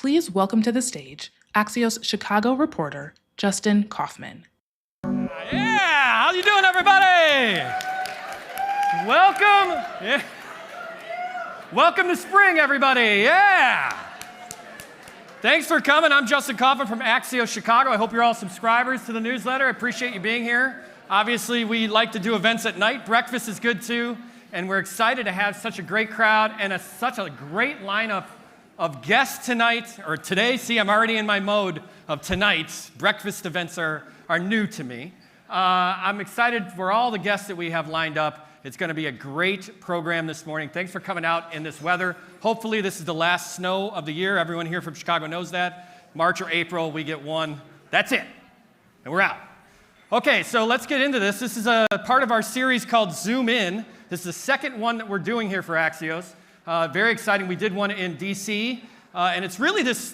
please welcome to the stage Axios Chicago reporter, Justin Kaufman. Yeah, how you doing, everybody? Welcome. Yeah. Welcome to spring, everybody. Yeah. Thanks for coming. I'm Justin Kaufman from Axios Chicago. I hope you're all subscribers to the newsletter. I appreciate you being here. Obviously, we like to do events at night. Breakfast is good, too. And we're excited to have such a great crowd and such a great lineup of guests tonight, or today. See, I'm already in my mode of tonight. Breakfast events are new to me. I'm excited for all the guests that we have lined up. It's going to be a great program this morning. Thanks for coming out in this weather. Hopefully this is the last snow of the year. Everyone here from Chicago knows that. March or April, we get one. That's it. And we're out. Okay, so let's get into this. This is a part of our series called Zoom In. This is the second one that we're doing here for Axios. Very exciting. We did one in DC. And it's really this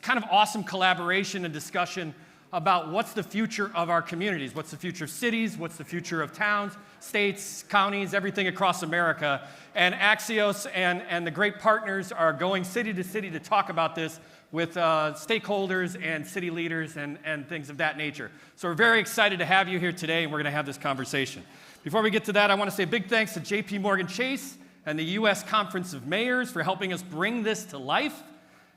kind of awesome collaboration and discussion about what's the future of our communities, what's the future of cities, what's the future of towns, states, counties, everything across America. And Axios and the great partners are going city to city to talk about this with stakeholders and city leaders and things of that nature. So we're very excited to have you here today, and we're going to have this conversation. Before we get to that, I want to say a big thanks to JP Chase and the U.S. Conference of Mayors for helping us bring this to life.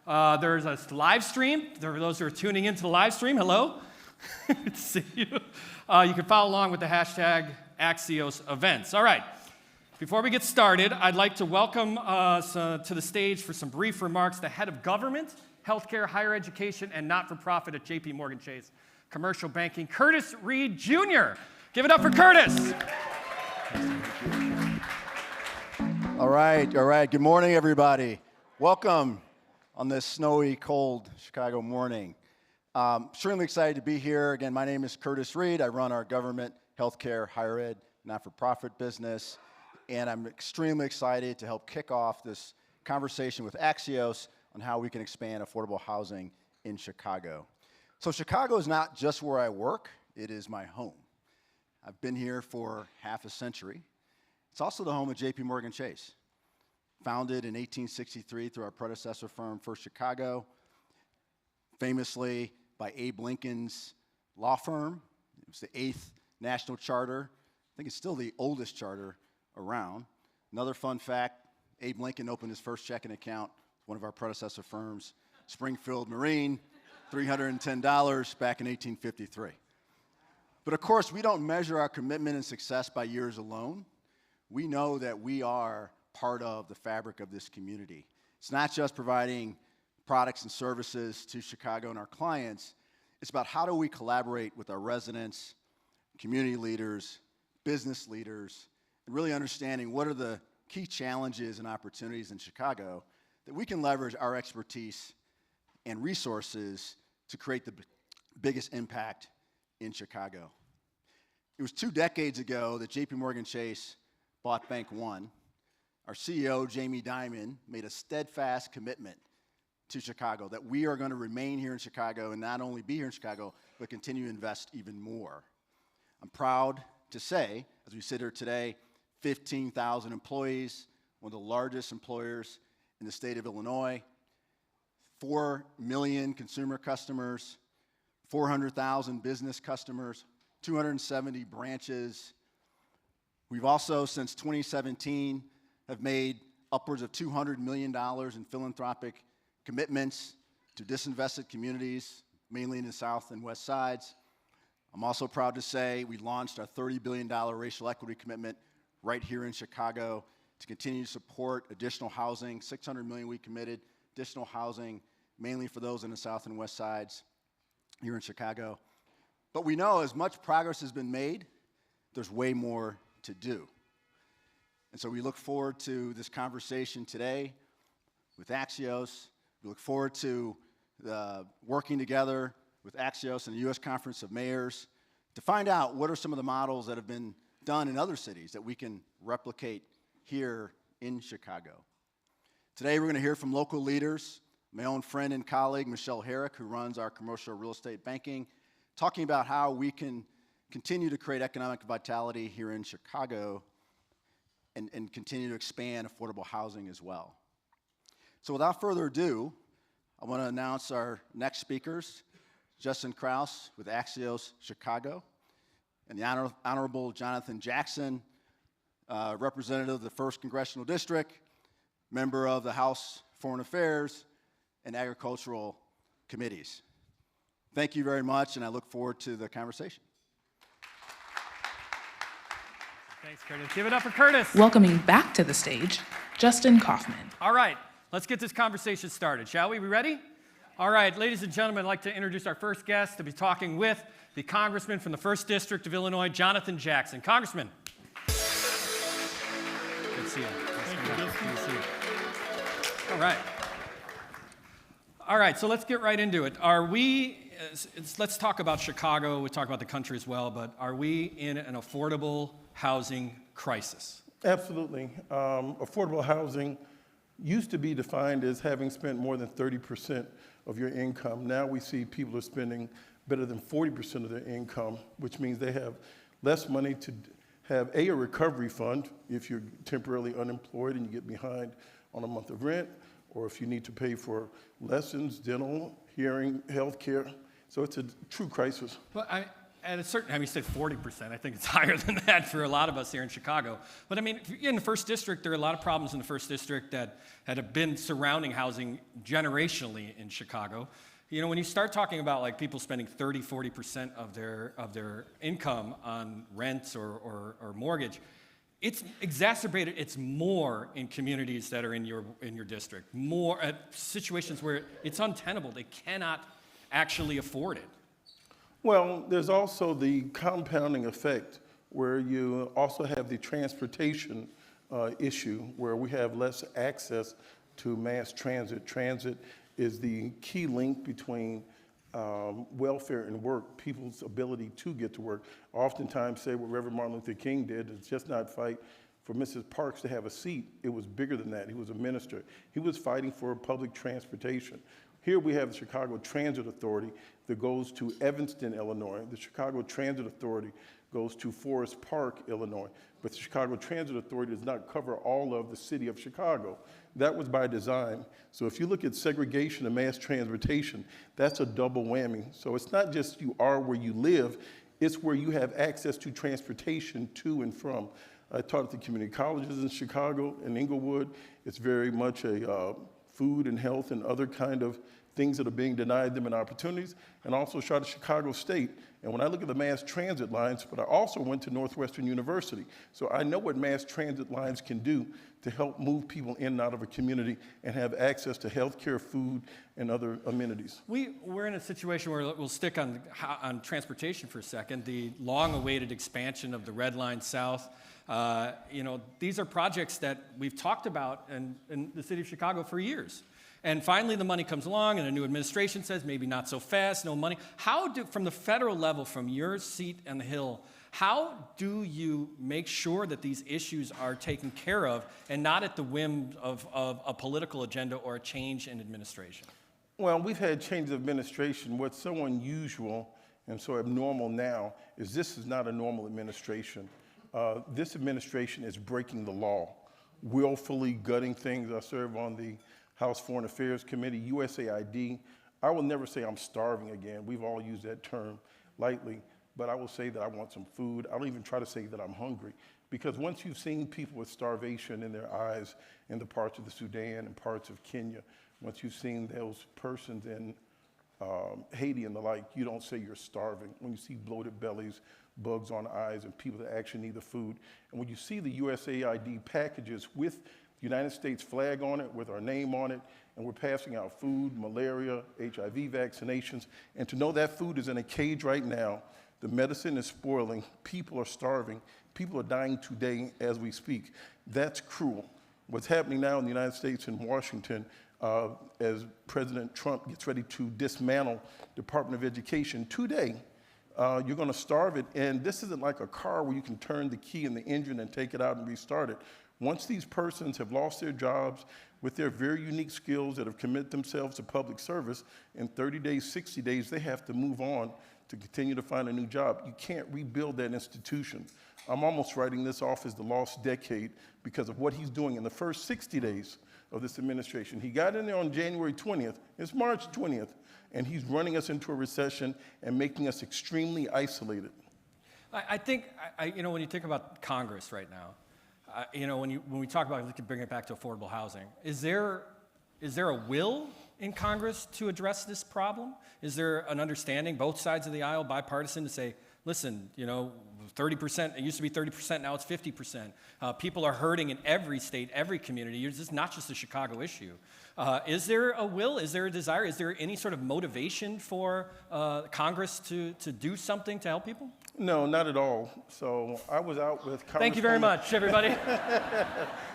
There's a live stream. For those who are tuning into the live stream, hello. Good to see you. You can follow along with the hashtag Axios events. All right. Before we get started, I'd like to welcome to the stage for some brief remarks the head of government, healthcare, higher education, and not-for-profit at JP Chase Commercial Banking, Curtis Reed Jr. Give it up for Curtis. All right. Good morning, everybody. Welcome on this snowy, cold Chicago morning. Extremely excited to be here. Again, my name is Curtis Reed. I run our government, healthcare, higher ed, not-for-profit business, and I'm extremely excited to help kick off this conversation with Axios on how we can expand affordable housing in Chicago. So Chicago is not just where I work, it is my home. I've been here for half a century. It's also the home of JP Chase. Founded in 1863 through our predecessor firm, First Chicago, famously by Abe Lincoln's law firm. It was the 8th national charter. I think it's still the oldest charter around. Another fun fact, Abe Lincoln opened his first checking account, one of our predecessor firms, Springfield Marine, $310 back in 1853. But of course, we don't measure our commitment and success by years alone. We know that we are part of the fabric of this community. It's not just providing products and services to Chicago and our clients. It's about how do we collaborate with our residents, community leaders, business leaders, and really understanding what are the key challenges and opportunities in Chicago that we can leverage our expertise and resources to create the biggest impact in Chicago. It was 2 decades ago that JP Chase bought Bank One. Our CEO, Jamie Dimon, made a steadfast commitment to Chicago that we are going to remain here in Chicago and not only be here in Chicago, but continue to invest even more. I'm proud to say, as we sit here today, 15,000 employees, one of the largest employers in the state of Illinois, 4 million consumer customers, 400,000 business customers, 270 branches. We've also, since 2017, have made upwards of $200 million in philanthropic commitments to disinvested communities, mainly in the South and West Sides. I'm also proud to say we launched our $30 billion racial equity commitment right here in Chicago to continue to support additional housing, $600 million we committed, additional housing, mainly for those in the South and West Sides here in Chicago. But we know as much progress has been made, there's way more to do. And so we look forward to this conversation today with Axios. We look forward to working together with Axios and the U.S. Conference of Mayors to find out what are some of the models that have been done in other cities that we can replicate here in Chicago. Today we're going to hear from local leaders, my own friend and colleague, Michelle Herrick, who runs our commercial real estate banking, talking about how we can continue to create economic vitality here in Chicago and continue to expand affordable housing as well. So without further ado, I want to announce our next speakers, Justin Krause with Axios Chicago, and the Honorable Jonathan Jackson, representative of the 1st Congressional District, member of the House Foreign Affairs and Agricultural Committees. Thank you very much, and I look forward to the conversation. Thanks, Curtis. Give it up for Curtis. Welcoming back to the stage, Justin Kaufman. All right, let's get this conversation started, shall we? We ready? All right, ladies and gentlemen, I'd like to introduce our first guest to be talking with the Congressman from the 1st District of Illinois, Jonathan Jackson. Congressman. Good to see you. Good to see you. All right, so let's get right into it. Let's talk about Chicago, we talk about the country as well, but are we in an affordable housing crisis? Absolutely. Affordable housing used to be defined as having spent more than 30% of your income. Now we see people are spending better than 40% of their income, which means they have less money to have a recovery fund if you're temporarily unemployed and you get behind on a month of rent, or if you need to pay for lessons, dental, hearing, health care. So it's a true crisis. Well, at a certain time, you said 40%. I think it's higher than that for a lot of us here in Chicago. But I mean, in the 1st District, there are a lot of problems in the 1st District that had been surrounding housing generationally in Chicago. You know, when you start talking about like people spending 30, 40% of their income on rents or mortgage, it's exacerbated. It's more in communities that are in your district. More at situations where it's untenable. They cannot actually afford it. Well, there's also the compounding effect where you also have the transportation issue where we have less access to mass transit. Transit is the key link between welfare and work, people's ability to get to work. I oftentimes say what Reverend Martin Luther King did is just not fight for Mrs. Parks to have a seat. It was bigger than that. He was a minister. He was fighting for public transportation. Here we have the Chicago Transit Authority that goes to Evanston, Illinois. The Chicago Transit Authority goes to Forest Park, Illinois. But the Chicago Transit Authority does not cover all of the city of Chicago. That was by design. So if you look at segregation and mass transportation, that's a double whammy. So it's not just you are where you live, it's where you have access to transportation to and from. I taught at the community colleges in Chicago and Inglewood. It's very much a food and health and other kind of things that are being denied them and opportunities, and also shot at Chicago State. And when I look at the mass transit lines, but I also went to Northwestern University. So I know what mass transit lines can do to help move people in and out of a community and have access to healthcare, food, and other amenities. We're in a situation where we'll stick on transportation for a second. The long-awaited expansion of the Red Line South. These are projects that we've talked about in the city of Chicago for years. And finally, the money comes along, and a new administration says, maybe not so fast, no money. From the federal level, from your seat on the Hill, how do you make sure that these issues are taken care of and not at the whim of a political agenda or a change in administration? Well, we've had change of administration. What's so unusual and so abnormal now is this is not a normal administration. This administration is breaking the law, willfully gutting things. I serve on the House Foreign Affairs Committee, USAID. I will never say I'm starving again. We've all used that term lightly, but I will say that I want some food. I don't even try to say that I'm hungry, because once you've seen people with starvation in their eyes in the parts of the Sudan and parts of Kenya, once you've seen those persons in Haiti and the like, you don't say you're starving. When you see bloated bellies, bugs on eyes, and people that actually need the food, and when you see the USAID packages with the United States flag on it, with our name on it, and we're passing out food, malaria, HIV vaccinations, and to know that food is in a cage right now, the medicine is spoiling, people are starving, people are dying today as we speak. That's cruel. What's happening now in the United States in Washington, as President Trump gets ready to dismantle Department of Education today, you're going to starve it, and this isn't like a car where you can turn the key in the engine and take it out and restart it. Once these persons have lost their jobs with their very unique skills that have committed themselves to public service, in 30 days, 60 days, they have to move on to continue to find a new job. You can't rebuild that institution. I'm almost writing this off as the lost decade because of what he's doing in the first 60 days of this administration. He got in there on January 20th, it's March 20th, and he's running us into a recession and making us extremely isolated. I think, when you think about Congress right now, when we talk about, we can bring it back to affordable housing, is there a will in Congress to address this problem? Is there an understanding, both sides of the aisle, bipartisan, to say, listen, 30%, it used to be 30%, now it's 50%. People are hurting in every state, every community. This is not just a Chicago issue. Is there a will? Is there a desire? Is there any sort of motivation for Congress to do something to help people? No, not at all. So I was out with Congresswoman. Thank you very much, everybody.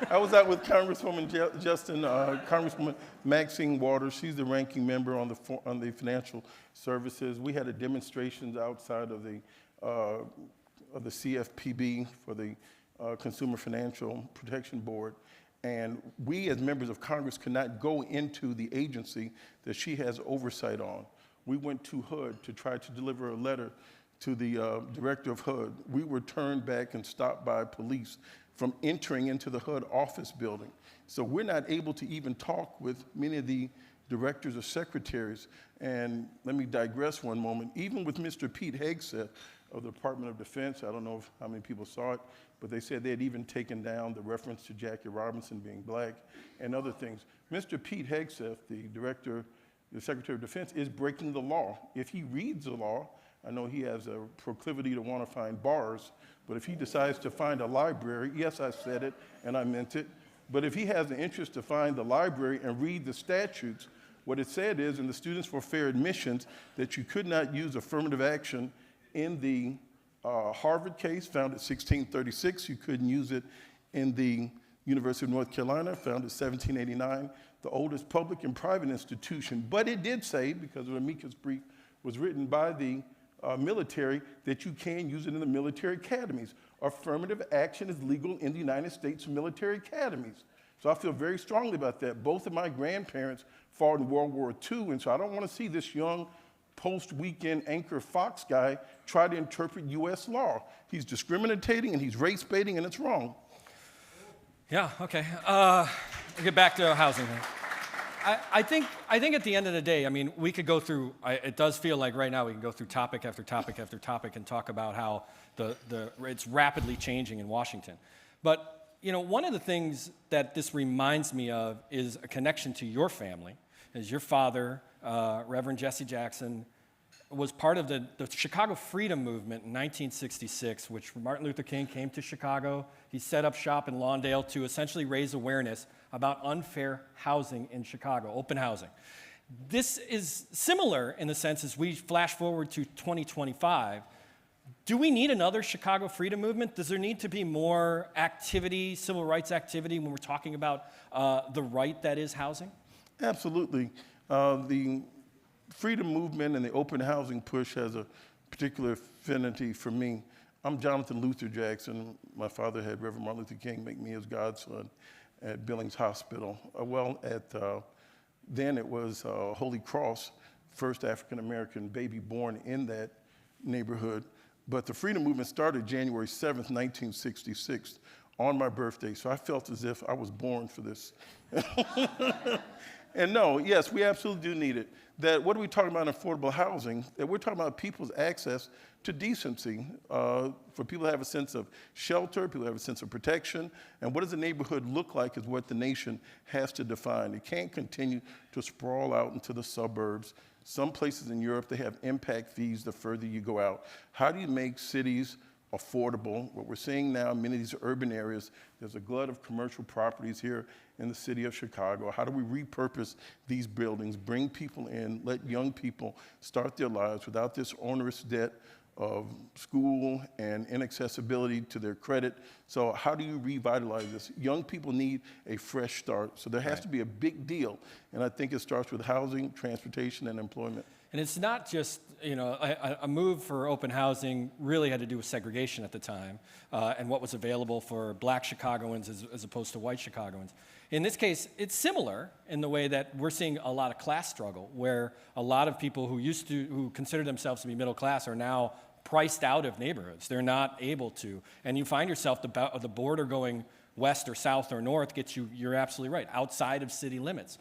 I was out with Congresswoman Maxine Waters. She's the ranking member on the financial services. We had a demonstrations outside of the CFPB for the Consumer Financial Protection Board. And we as members of Congress could not go into the agency that she has oversight on. We went to HUD to try to deliver a letter to the director of HUD. We were turned back and stopped by police from entering into the HUD office building. So we're not able to even talk with many of the directors or secretaries. And let me digress one moment. Even with Mr. Pete Hegseth of the Department of Defense, I don't know how many people saw it, but they said they had even taken down the reference to Jackie Robinson being black and other things. Mr. Pete Hegseth, the Secretary of Defense, is breaking the law. If he reads the law, I know he has a proclivity to want to find bars, but if he decides to find a library, yes, I said it and I meant it, but if he has an interest to find the library and read the statutes, what it said is in the Students for Fair Admissions that you could not use affirmative action in the Harvard case, found at 1636. You couldn't use it in the University of North Carolina, found at 1789, the oldest public and private institution. But it did say, because an amicus brief was written by the military, that you can use it in the military academies. Affirmative action is legal in the United States military academies. So I feel very strongly about that. Both of my grandparents fought in World War II, and so I don't want to see this young post-weekend anchor Fox guy try to interpret U.S. law. He's discriminating and he's race baiting, and it's wrong. Yeah, okay. We'll get back to housing. I think at the end of the day, we could go through, it does feel like right now we can go through topic after topic after topic and talk about how it's rapidly changing in Washington. But, one of the things that this reminds me of is a connection to your family, as your father, Reverend Jesse Jackson, was part of the Chicago Freedom Movement in 1966, which Martin Luther King came to Chicago. He set up shop in Lawndale to essentially raise awareness about unfair housing in Chicago, open housing. This is similar in the sense as we flash forward to 2025. Do we need another Chicago Freedom Movement? Does there need to be more activity, civil rights activity, when we're talking about the right that is housing? Absolutely. The freedom movement and the open housing push has a particular affinity for me. I'm Jonathan Luther Jackson. My father had Reverend Martin Luther King make me his godson at Billings Hospital. Then it was Holy Cross, first African-American baby born in that neighborhood. But the freedom movement started January 7th, 1966, on my birthday. So I felt as if I was born for this. And no, yes, we absolutely do need it. What are we talking about in affordable housing? That we're talking about people's access to decency, for people to have a sense of shelter, people to have a sense of protection, and what does a neighborhood look like is what the nation has to define. It can't continue to sprawl out into the suburbs. Some places in Europe, they have impact fees the further you go out. How do you make cities affordable? What we're seeing now in many of these urban areas, there's a glut of commercial properties here in the city of Chicago. How do we repurpose these buildings, bring people in, let young people start their lives without this onerous debt of school and inaccessibility to their credit? So how do you revitalize this? Young people need a fresh start. So there has to be a big deal. And I think it starts with housing, transportation, and employment. And it's not just, a move for open housing really had to do with segregation at the time and what was available for black Chicagoans as opposed to white Chicagoans. In this case, it's similar in the way that we're seeing a lot of class struggle, where a lot of people who consider themselves to be middle class are now priced out of neighborhoods. They're not able to. And you find yourself the border going west or south or north gets you, you're absolutely right, outside of city limits.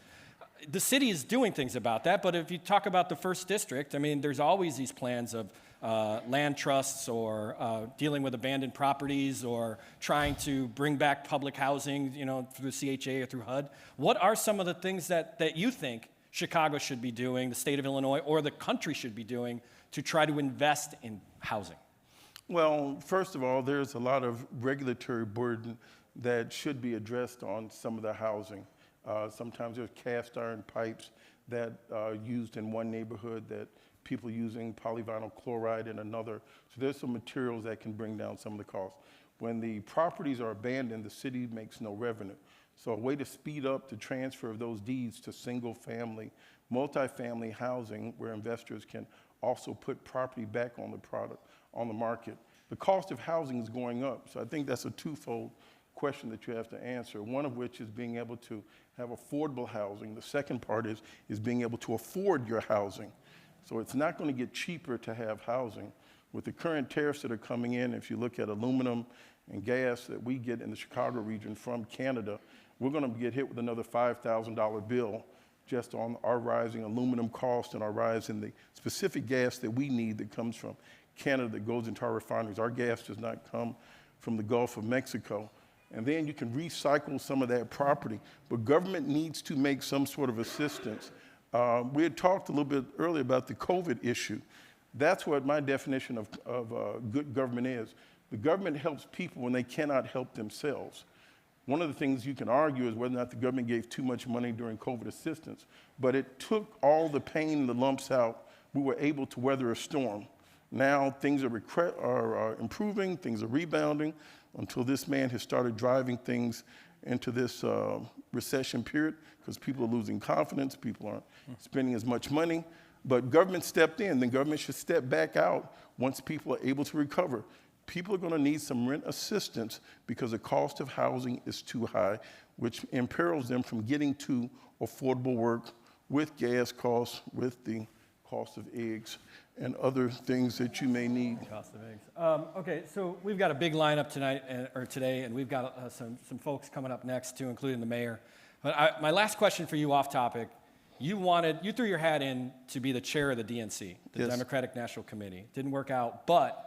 The city is doing things about that, but if you talk about the first district, I mean, there's always these plans of land trusts or dealing with abandoned properties or trying to bring back public housing, you know, through the CHA or through HUD. What are some of the things that you think Chicago should be doing, the state of Illinois, or the country should be doing to try to invest in housing? Well, first of all, there's a lot of regulatory burden that should be addressed on some of the housing. Sometimes there's cast iron pipes that are used in one neighborhood that people using polyvinyl chloride in another. So there's some materials that can bring down some of the costs. When the properties are abandoned, the city makes no revenue. So a way to speed up the transfer of those deeds to single family, multifamily housing where investors can also put property back on the market. The cost of housing is going up. So I think that's a twofold question that you have to answer, one of which is being able to have affordable housing. The second part is being able to afford your housing. So it's not going to get cheaper to have housing. With the current tariffs that are coming in, if you look at aluminum and gas that we get in the Chicago region from Canada, we're going to get hit with another $5,000 bill just on our rising aluminum cost and our rise in the specific gas that we need that comes from Canada that goes into our refineries. Our gas does not come from the Gulf of Mexico. And then you can recycle some of that property. But government needs to make some sort of assistance. We had talked a little bit earlier about the COVID issue. That's what my definition of good government is. The government helps people when they cannot help themselves. One of the things you can argue is whether or not the government gave too much money during COVID assistance, but it took all the pain and the lumps out. We were able to weather a storm. Now things are improving, things are rebounding, until this man has started driving things into this recession period because people are losing confidence, people aren't spending as much money. But government stepped in, then government should step back out once people are able to recover. People are going to need some rent assistance because the cost of housing is too high, which imperils them from getting to affordable work with gas costs, with the cost of eggs, and other things that you may need. Cost of eggs. Okay, so we've got a big lineup tonight or today, and we've got some folks coming up next too, including the mayor. But my last question for you off topic, you threw your hat in to be the chair of the DNC, the Yes. Democratic National Committee. Didn't work out, but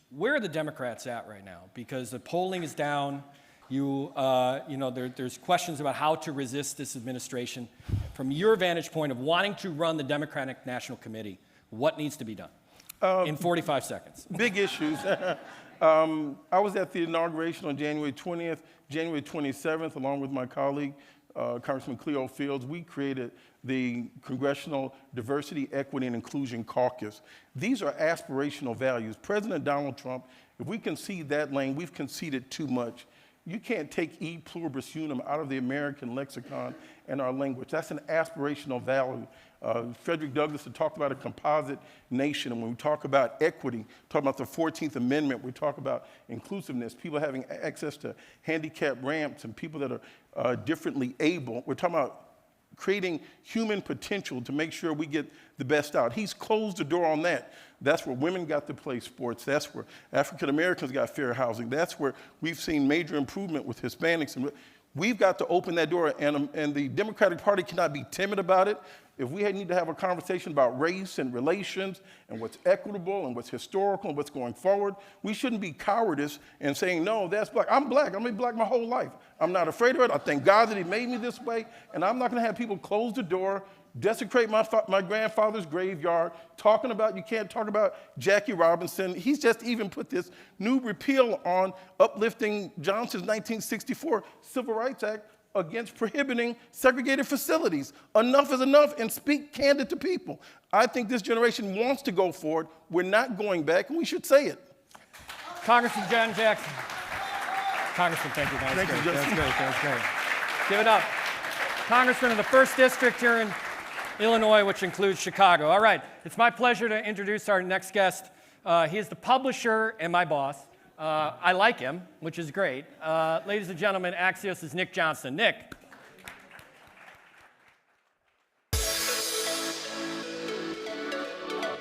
where are the Democrats at right now? Because the polling is down. There's questions about how to resist this administration. From your vantage point of wanting to run the Democratic National Committee, what needs to be done in 45 seconds? Big issues. I was at the inauguration on January 20th, January 27th, along with my colleague, Congressman Cleo Fields. We created the Congressional Diversity, Equity, and Inclusion Caucus. These are aspirational values. President Donald Trump, if we concede that lane, we've conceded too much. You can't take e pluribus unum out of the American lexicon and our language. That's an aspirational value. Frederick Douglass had talked about a composite nation, and when we talk about equity, talk about the 14th Amendment, we talk about inclusiveness, people having access to handicap ramps and people that are differently able. We're talking about creating human potential to make sure we get the best out. He's closed the door on that. That's where women got to play sports. That's where African Americans got fair housing. That's where we've seen major improvement with Hispanics. And we've got to open that door, and the Democratic Party cannot be timid about it. If we need to have a conversation about race and relations and what's equitable and what's historical and what's going forward, we shouldn't be cowardice and saying, no, that's black. I'm black. I've been black my whole life. I'm not afraid of it. I thank God that he made me this way, and I'm not going to have people close the door, desecrate my grandfather's graveyard, talking about you can't talk about Jackie Robinson. He's just even put this new repeal on uplifting Johnson's 1964 Civil Rights Act against prohibiting segregated facilities. Enough is enough, and speak candid to people. I think this generation wants to go forward. We're not going back, and we should say it. Congressman John Jackson. Congressman, thank you. That was great. That was great. Give it up. Congressman of the 1st District here in Illinois, which includes Chicago. All right, it's my pleasure to introduce our next guest. He is the publisher and my boss. I like him, which is great. Ladies and gentlemen, Axios' Nick Johnston. Nick.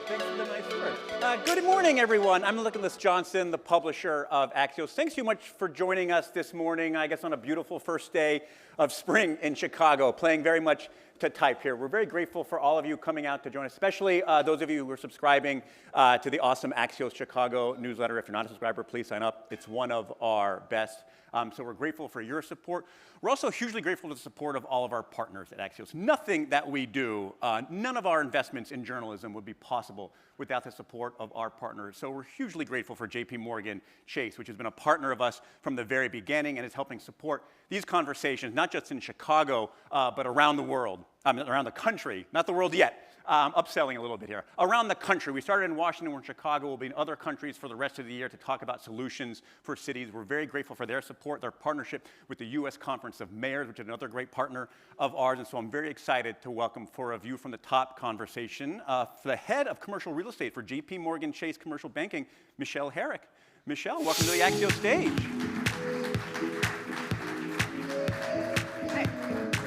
Thanks for the nice word. Good Good morning, everyone. I'm Nicholas Johnson, the publisher of Axios. Thanks so much for joining us this morning, I guess on a beautiful first day of spring in Chicago, playing very much to type here. We're very grateful for all of you coming out to join us, especially those of you who are subscribing to the awesome Axios Chicago newsletter. If you're not a subscriber, please sign up. It's one of our best. So we're grateful for your support. We're also hugely grateful for the support of all of our partners at Axios. Nothing that we do, none of our investments in journalism would be possible without the support of our partners. So we're hugely grateful for JP Chase, which has been a partner of us from the very beginning and is helping support these conversations, not just in Chicago, but around the world, around the country, not the world yet. Upselling a little bit here. Around the country, we started in Washington, we're in Chicago, we'll be in other countries for the rest of the year to talk about solutions for cities. We're very grateful for their support, their partnership with the U.S. Conference of Mayors, which is another great partner of ours. And so I'm very excited to welcome for a View from the Top conversation the head of commercial real estate for JP Chase Commercial Banking, Michelle Herrick. Michelle, welcome to the Axios stage.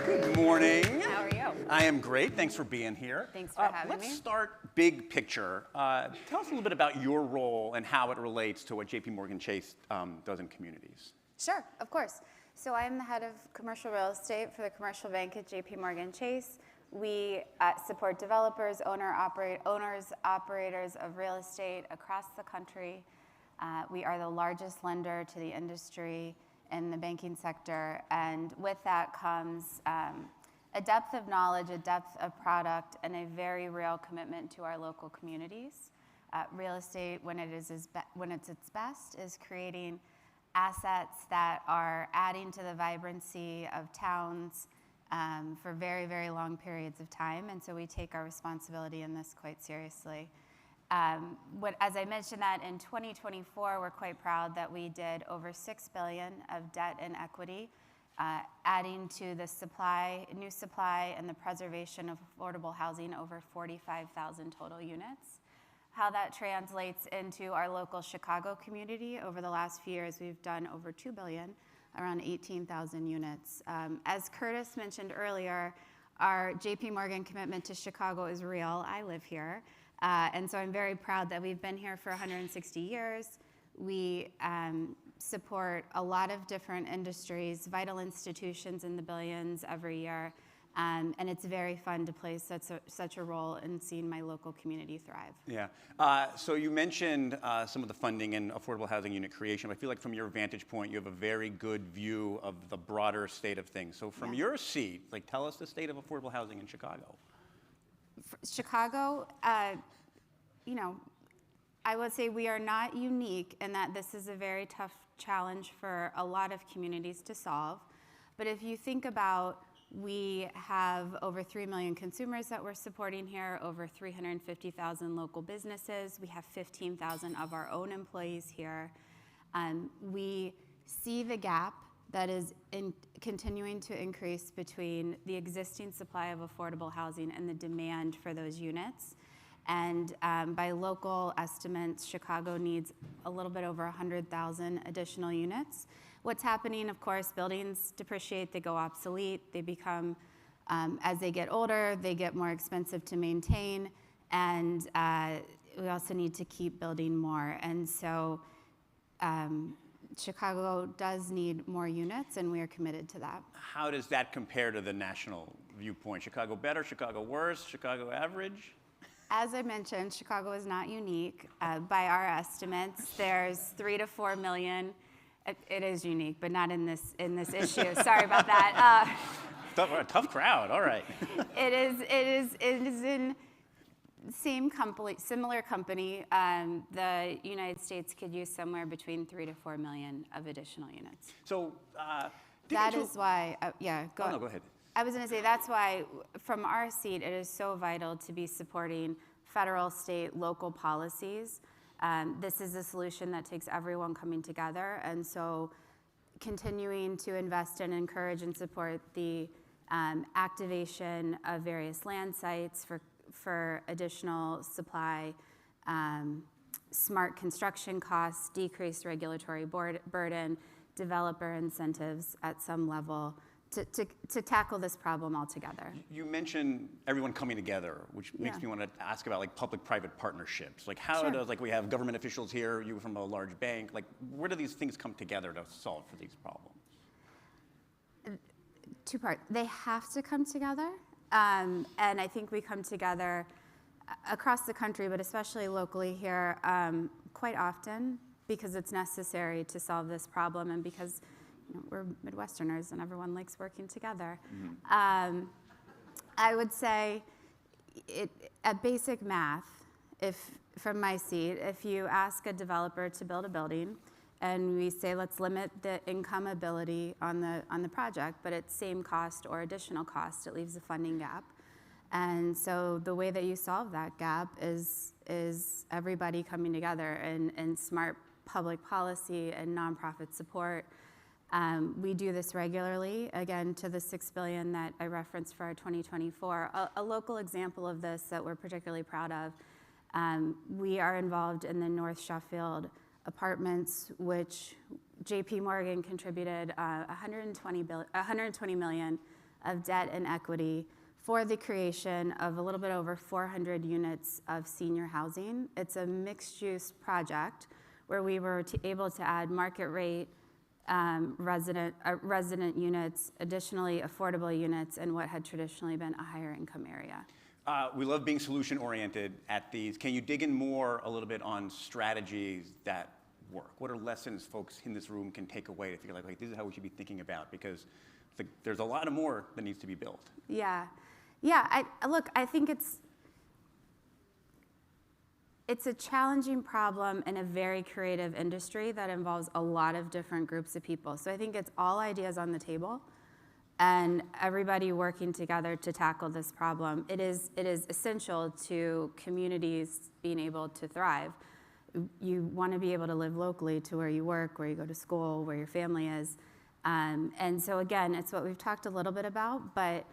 Good morning. How are you? I am great. Thanks for being here. Thanks for having me. Let's start big picture. Tell us a little bit about your role and how it relates to what JP Chase does in communities. Sure, of course. So I'm the head of commercial real estate for the commercial bank at JP Chase. We support developers, owners, operators of real estate across the country. We are the largest lender to the industry in the banking sector, and with that comes a depth of knowledge, a depth of product, and a very real commitment to our local communities. Real estate, when it's its best, is creating assets that are adding to the vibrancy of towns for very, very long periods of time, and so we take our responsibility in this quite seriously. As I mentioned that in 2024, we're quite proud that we did over $6 billion of debt and equity, adding to the new supply and the preservation of affordable housing, over 45,000 total units. How that translates into our local Chicago community, over the last few years, we've done over $2 billion, around 18,000 units. As Curtis mentioned earlier, our JP commitment to Chicago is real. I live here. And so I'm very proud that we've been here for 160 years. We support a lot of different industries, vital institutions in the billions every year. And it's very fun to play such a role in seeing my local community thrive. Yeah. So you mentioned some of the funding and affordable housing unit creation. I feel like from your vantage point, you have a very good view of the broader state of things. So from your seat, tell us the state of affordable housing in Chicago. Chicago, I would say we are not unique in that this is a very tough challenge for a lot of communities to solve. But if you think about, we have over 3 million consumers that we're supporting here, over 350,000 local businesses. We have 15,000 of our own employees here. We see the gap that is continuing to increase between the existing supply of affordable housing and the demand for those units. And by local estimates, Chicago needs a little bit over 100,000 additional units. What's happening, of course, buildings depreciate, they go obsolete, they become, as they get older, they get more expensive to maintain, and we also need to keep building more. And so Chicago does need more units, and we are committed to that. How does that compare to the national viewpoint? Chicago better, Chicago worse, Chicago average? As I mentioned, Chicago is not unique. By our estimates, there's 3 to 4 million. It is unique, but not in this issue. Sorry about that. Tough crowd. All right. It is in similar company. The United States could use somewhere between 3 to 4 million of additional units. So that is why. Go ahead. I was going to say that's why, from our seat, it is so vital to be supporting federal, state, local policies. This is a solution that takes everyone coming together, and so continuing to invest and encourage and support the activation of various land sites for additional supply, smart construction costs, decreased regulatory burden, developer incentives at some level to tackle this problem altogether. You mentioned everyone coming together, which makes me want to ask about like public-private partnerships. Like how does, like we have government officials here, you from a large bank, like where do these things come together to solve for these problems? Two parts. They have to come together, and I think we come together across the country, but especially locally here, quite often because it's necessary to solve this problem and because we're Midwesterners and everyone likes working together. I would say at basic math, from my seat, if you ask a developer to build a building and we say let's limit the income ability on the project, but at same cost or additional cost, it leaves a funding gap. And so the way that you solve that gap is everybody coming together and smart public policy and nonprofit support. We do this regularly, again, to the $6 billion that I referenced for our 2024. A local example of this that we're particularly proud of, we are involved in the North Sheffield apartments, which JP Morgan contributed $120 million of debt and equity for the creation of a little bit over 400 units of senior housing. It's a mixed-use project where we were able to add market rate resident units, additionally affordable units, in what had traditionally been a higher income area. We love being solution-oriented at these. Can you dig in more a little bit on strategies that work? What are lessons folks in this room can take away to figure like, this is how we should be thinking about? Because there's a lot more that needs to be built. Yeah. Look, I think it's a challenging problem in a very creative industry that involves a lot of different groups of people. So I think it's all ideas on the table and everybody working together to tackle this problem. It is essential to communities being able to thrive. You want to be able to live locally to where you work, where you go to school, where your family is. And so again, it's what we've talked a little bit about, but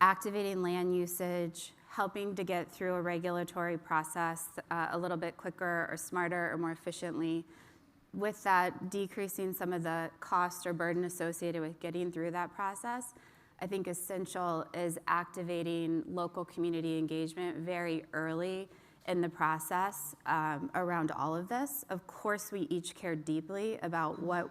activating land usage, helping to get through a regulatory process a little bit quicker or smarter or more efficiently. With that, decreasing some of the cost or burden associated with getting through that process, I think essential is activating local community engagement very early in the process around all of this. Of course, we each care deeply about what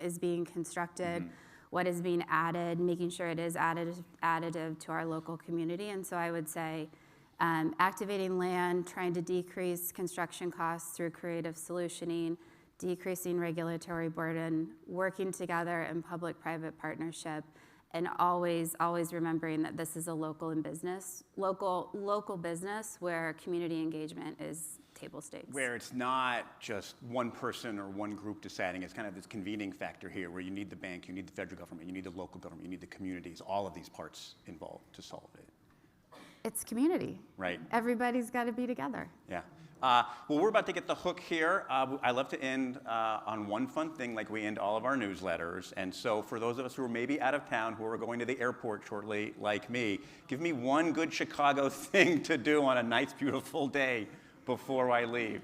is being constructed, what is being added, making sure it is additive to our local community. And so I would say activating land, trying to decrease construction costs through creative solutioning, decreasing regulatory burden, working together in public-private partnership, and always remembering that this is a local business where community engagement is table stakes. Where it's not just one person or one group deciding, it's kind of this convening factor here where you need the bank, you need the federal government, you need the local government, you need the communities, all of these parts involved to solve it. It's community. Right. Everybody's got to be together. Yeah. Well, we're about to get the hook here. I love to end on one fun thing like we end all of our newsletters. And so for those of us who are maybe out of town, who are going to the airport shortly, like me, give me one good Chicago thing to do on a nice, beautiful day before I leave.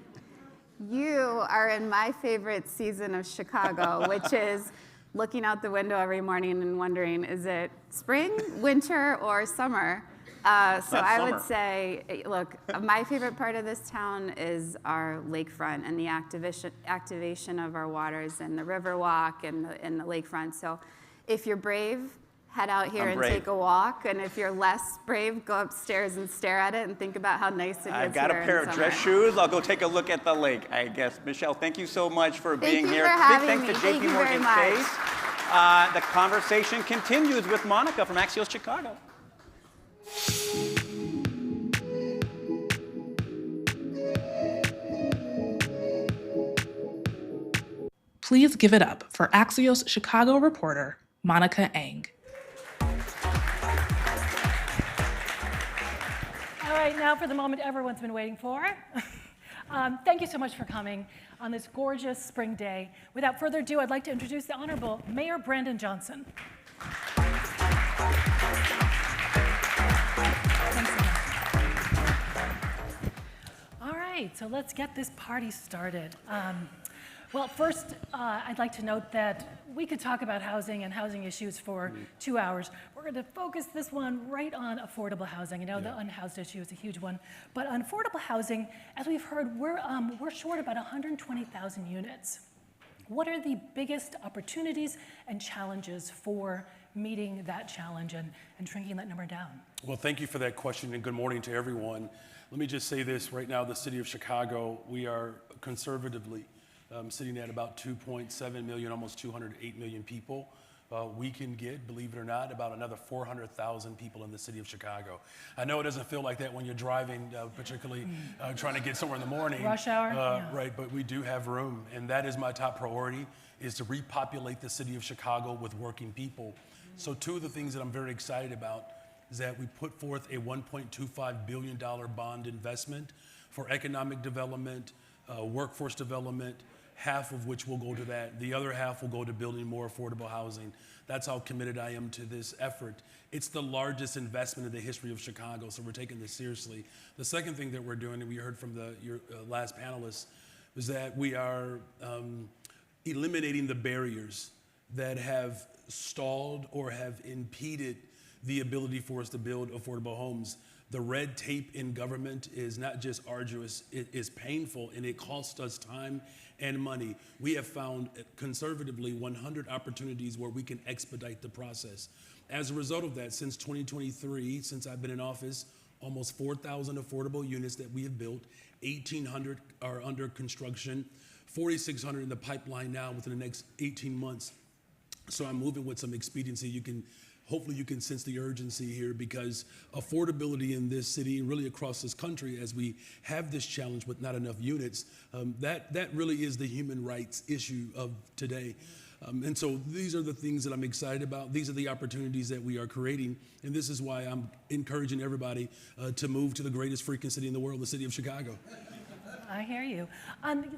You are in my favorite season of Chicago, which is looking out the window every morning and wondering, is it spring, winter, or summer? So I would say, look, my favorite part of this town is our lakefront and the activation of our waters and the river walk and the lakefront. So if you're brave, head out here and take a walk. And if you're less brave, go upstairs and stare at it and think about how nice it is. I've got a pair of dress shoes. I'll go take a look at the lake, I guess. Michelle, thank you so much for being here. Big thanks to JP Morgan Chase. The conversation continues with Monica from Axios Chicago. Please give it up for Axios Chicago reporter, Monica Eng. All right, now for the moment everyone's been waiting for. Thank you so much for coming on this gorgeous spring day. Without further ado, I'd like to introduce the Honorable Mayor Brandon Johnson. Thanks so much. All right, so let's get this party started. Well, first, I'd like to note that we could talk about housing and housing issues for 2 hours. We're going to focus this one right on affordable housing. You know, the unhoused issue is a huge one. But on affordable housing, as we've heard, we're short about 120,000 units. What are the biggest opportunities and challenges for meeting that challenge and shrinking that number down? Well, thank you for that question, and good morning to everyone. Let me just say this right now, the city of Chicago, we are conservatively sitting at about 2.7 million, almost 208 million people. We can get, believe it or not, about another 400,000 people in the city of Chicago. I know it doesn't feel like that when you're driving, particularly trying to get somewhere in the morning. Rush hour? Right, but we do have room, and that is my top priority, is to repopulate the city of Chicago with working people. So two of the things that I'm very excited about is that we put forth a $1.25 billion bond investment for economic development, workforce development, half of which will go to that. The other half will go to building more affordable housing. That's how committed I am to this effort. It's the largest investment in the history of Chicago, so we're taking this seriously. The second thing that we're doing, and we heard from your last panelist, is that we are eliminating the barriers that have stalled or have impeded the ability for us to build affordable homes. The red tape in government is not just arduous, it is painful, and it costs us time and money. We have found conservatively 100 opportunities where we can expedite the process. As a result of that, since 2023, since I've been in office, almost 4,000 affordable units that we have built, 1,800 are under construction, 4,600 in the pipeline now within the next 18 months. So I'm moving with some expediency. Hopefully you can sense the urgency here, because affordability in this city and really across this country, as we have this challenge with not enough units, that really is the human rights issue of today. And so these are the things that I'm excited about. These are the opportunities that we are creating. And this is why I'm encouraging everybody to move to the greatest freaking city in the world, the city of Chicago. I hear you.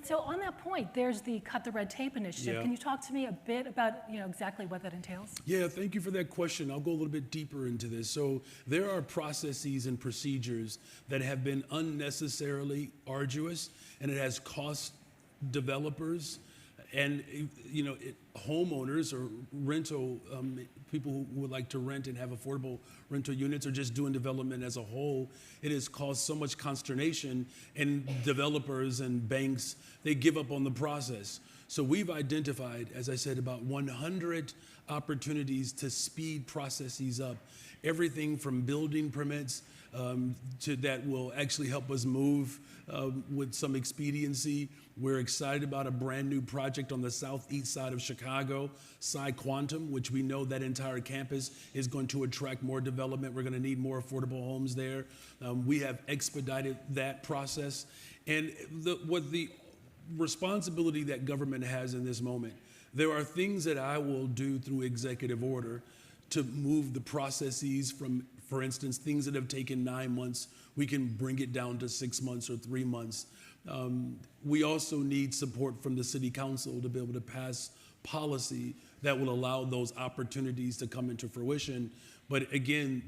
So on that point, there's the Cut the Red Tape initiative. Yeah. Can you talk to me a bit about exactly what that entails? Yeah, thank you for that question. I'll go a little bit deeper into this. So there are processes and procedures that have been unnecessarily arduous, and it has cost developers and homeowners or rental people who would like to rent and have affordable rental units, or just doing development as a whole. It has caused so much consternation, and developers and banks, they give up on the process. So we've identified, as I said, about 100 opportunities to speed processes up. Everything from building permits to that will actually help us move with some expediency. We're excited about a brand new project on the southeast side of Chicago, Psi Quantum, which we know that entire campus is going to attract more development. We're going to need more affordable homes there. We have expedited that process. And what the responsibility that government has in this moment, there are things that I will do through executive order to move the processes from, for instance, things that have taken 9 months, we can bring it down to 6 months or 3 months. We also need support from the city council to be able to pass policy that will allow those opportunities to come into fruition. But again,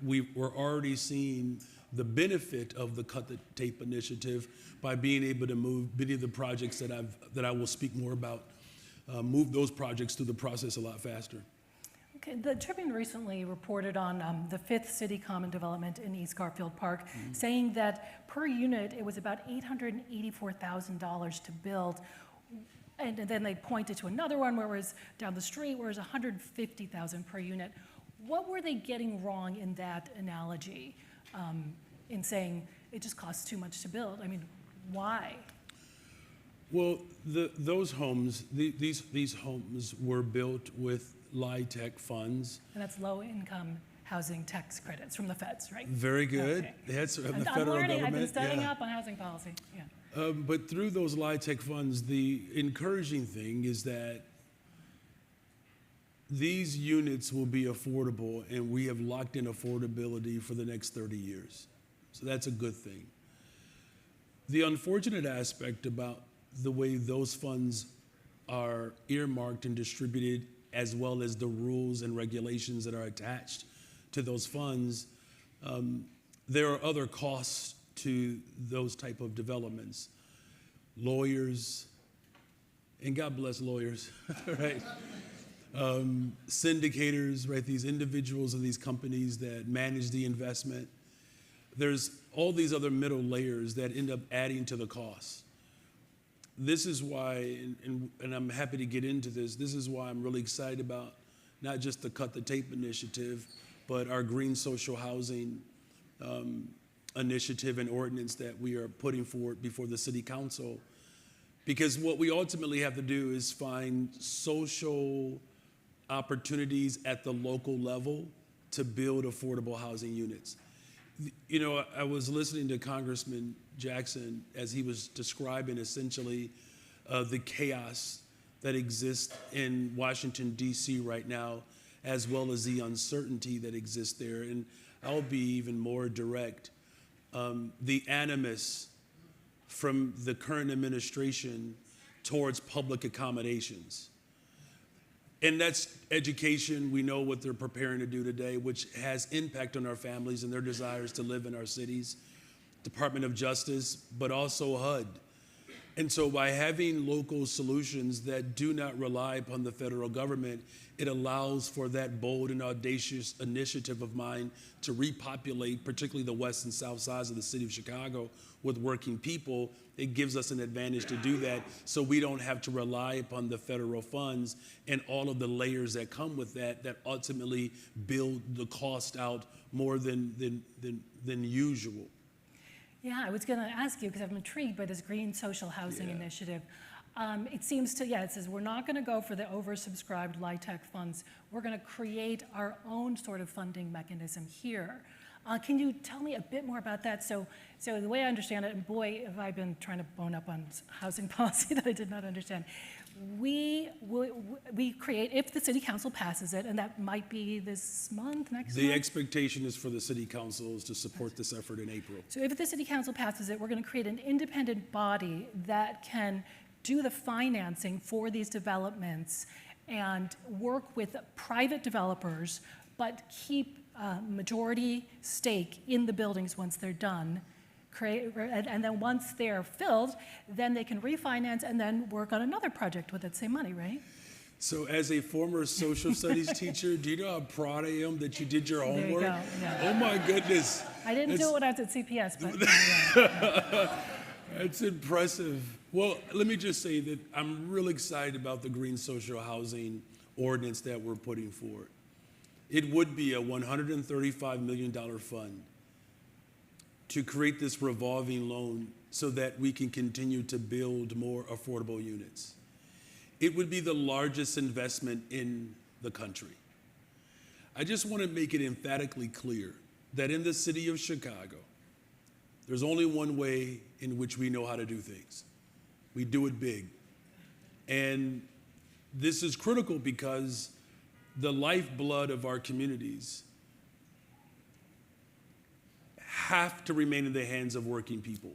we're already seeing the benefit of the Cut the Tape initiative by being able to move many of the projects that I will speak more about, move those projects through the process a lot faster. Okay, the Tribune recently reported on the 5th City Common development in East Garfield Park, saying that per unit it was about $884,000 to build. And then they pointed to another one where it was down the street where it was $150,000 per unit. What were they getting wrong in that analogy, in saying it just costs too much to build? I mean, why? Well, those homes, these homes were built with LIHTC funds. And that's low-income housing tax credits from the feds, right? Very good. Okay. That's from the I'm federal learning. government. I've been studying yeah. up on housing policy. Yeah. But through those LIHTC funds, the encouraging thing is that these units will be affordable, and we have locked in affordability for the next 30 years. So that's a good thing. The unfortunate aspect about the way those funds are earmarked and distributed, as well as the rules and regulations that are attached to those funds, there are other costs to those type of developments. Lawyers, and God bless lawyers, right? Syndicators, right? These individuals and these companies that manage the investment. There's all these other middle layers that end up adding to the cost. This is why, and I'm happy to get into this is why I'm really excited about not just the Cut the Tape initiative, but our green social housing initiative and ordinance that we are putting forward before the city council. Because what we ultimately have to do is find social opportunities at the local level to build affordable housing units. You know, I was listening to Congressman Jackson as he was describing essentially the chaos that exists in Washington, D.C. right now, as well as the uncertainty that exists there. And I'll be even more direct. The animus from the current administration towards public accommodations. And that's education. We know what they're preparing to do today, which has impact on our families and their desires to live in our cities. Department of Justice, but also HUD. And so by having local solutions that do not rely upon the federal government, it allows for that bold and audacious initiative of mine to repopulate, particularly the west and south sides of the city of Chicago, with working people. It gives us an advantage to do that, so we don't have to rely upon the federal funds and all of the layers that come with that ultimately build the cost out more than usual. Yeah, I was going to ask you, because I'm intrigued by this green social housing initiative. It seems to, it says we're not going to go for the oversubscribed LIHTC funds. We're going to create our own sort of funding mechanism here. Can you tell me a bit more about that? So the way I understand it, and boy, have I been trying to bone up on housing policy that I did not understand. We create, if the city council passes it, and that might be this month, next month? The expectation is for the city councils to support this effort in April. So if the city council passes it, we're going to create an independent body that can do the financing for these developments and work with private developers, but keep majority stake in the buildings once they're done. And then once they're filled, then they can refinance and then work on another project with that same money, right? So as a former social studies teacher, do you know how proud I am that you did your homework? There you go, yeah. Oh my goodness. I didn't do it when I was at CPS, but That's impressive. Well, let me just say that I'm really excited about the green social housing ordinance that we're putting forward. It would be a $135 million fund to create this revolving loan so that we can continue to build more affordable units. It would be the largest investment in the country. I just want to make it emphatically clear that in the city of Chicago, there's only one way in which we know how to do things. We do it big. And this is critical because the lifeblood of our communities have to remain in the hands of working people.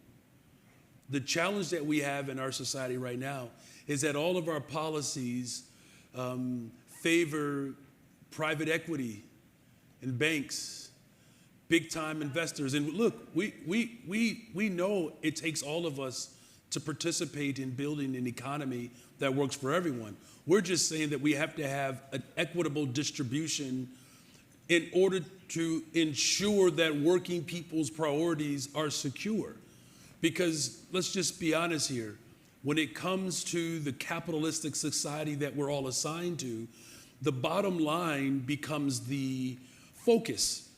The challenge that we have in our society right now is that all of our policies favor private equity and banks, big-time investors. And look, we know it takes all of us to participate in building an economy that works for everyone. We're just saying that we have to have an equitable distribution in order to ensure that working people's priorities are secure. Because let's just be honest here, when it comes to the capitalistic society that we're all assigned to, the bottom line becomes the focus.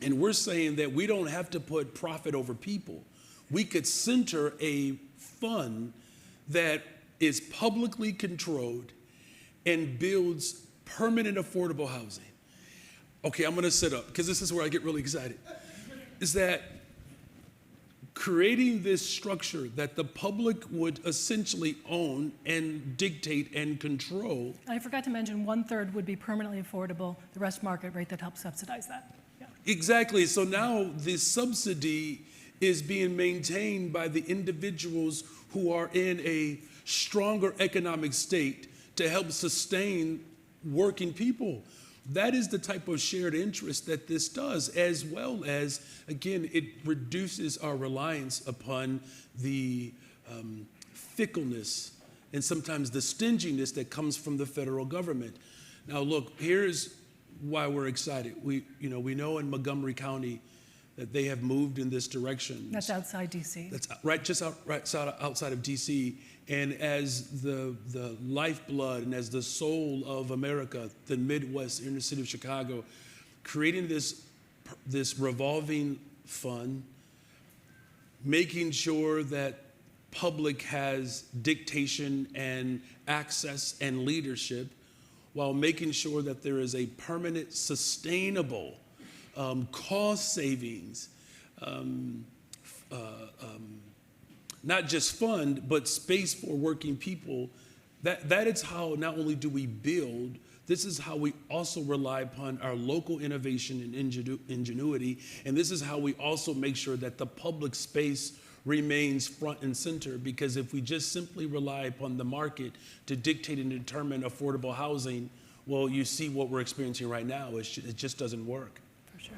And we're saying that we don't have to put profit over people. We could center a fund that is publicly controlled and builds permanent affordable housing. Okay, I'm gonna sit up because this is where I get really excited. Is that creating this structure that the public would essentially own and dictate and control. I forgot to mention 1/3 would be permanently affordable, the rest market rate that helps subsidize that. Yeah. Exactly, so now the subsidy is being maintained by the individuals who are in a stronger economic state to help sustain working people. That is the type of shared interest that this does, as well as, again, it reduces our reliance upon the fickleness and sometimes the stinginess that comes from the federal government. Now, look, here's why we're excited. We know in Montgomery County that they have moved in this direction. That's outside DC. That's outside of DC. And as the lifeblood and as the soul of America, the Midwest, inner city of Chicago, creating this revolving fund, making sure that public has dictation and access and leadership, while making sure that there is a permanent, sustainable cost savings, not just fund, but space for working people. That is how not only do we build, this is how we also rely upon our local innovation and ingenuity, and this is how we also make sure that the public space remains front and center, because if we just simply rely upon the market to dictate and determine affordable housing, well, you see what we're experiencing right now. It just doesn't work. For sure.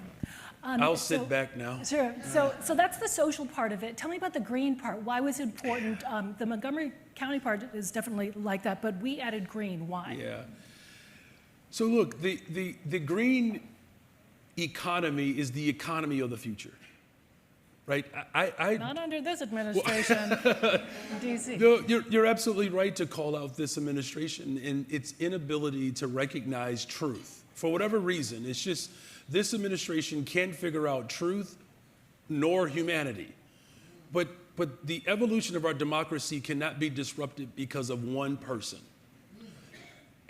I'll sit back now. Sure. So that's the social part of it. Tell me about the green part. Why was it important? The Montgomery County part is definitely like that, but we added green. Why? Yeah. So look, the green economy is the economy of the future, right? Not under this administration in DC. No, you're absolutely right to call out this administration and its inability to recognize truth. For whatever reason, it's just this administration can't figure out truth nor humanity. But the evolution of our democracy cannot be disrupted because of one person.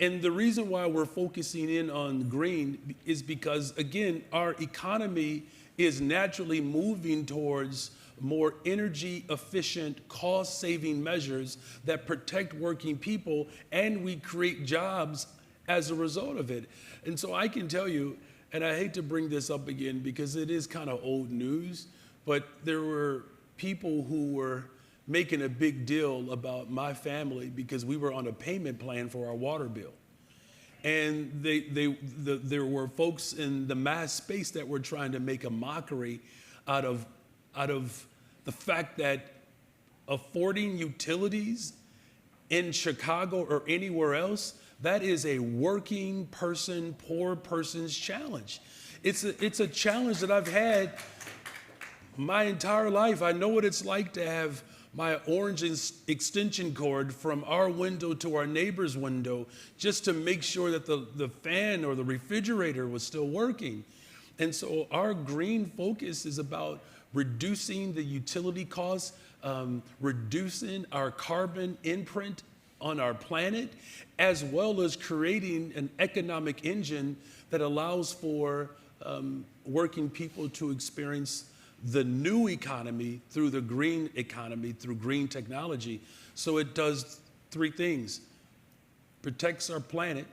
And the reason why we're focusing in on green is because, again, our economy is naturally moving towards more energy efficient, cost saving measures that protect working people, and we create jobs as a result of it. And so I can tell you, and I hate to bring this up again because it is kind of old news, but there were people who were making a big deal about my family because we were on a payment plan for our water bill. And there were folks in the mass space that were trying to make a mockery out of the fact that affording utilities in Chicago or anywhere else, that is a working person, poor person's challenge. It's a challenge that I've had my entire life. I know what it's like to have my orange extension cord from our window to our neighbor's window just to make sure that the fan or the refrigerator was still working. And so our green focus is about reducing the utility costs, reducing our carbon imprint on our planet, as well as creating an economic engine that allows for working people to experience the new economy through the green economy, through green technology. So it does three things: protects our planet,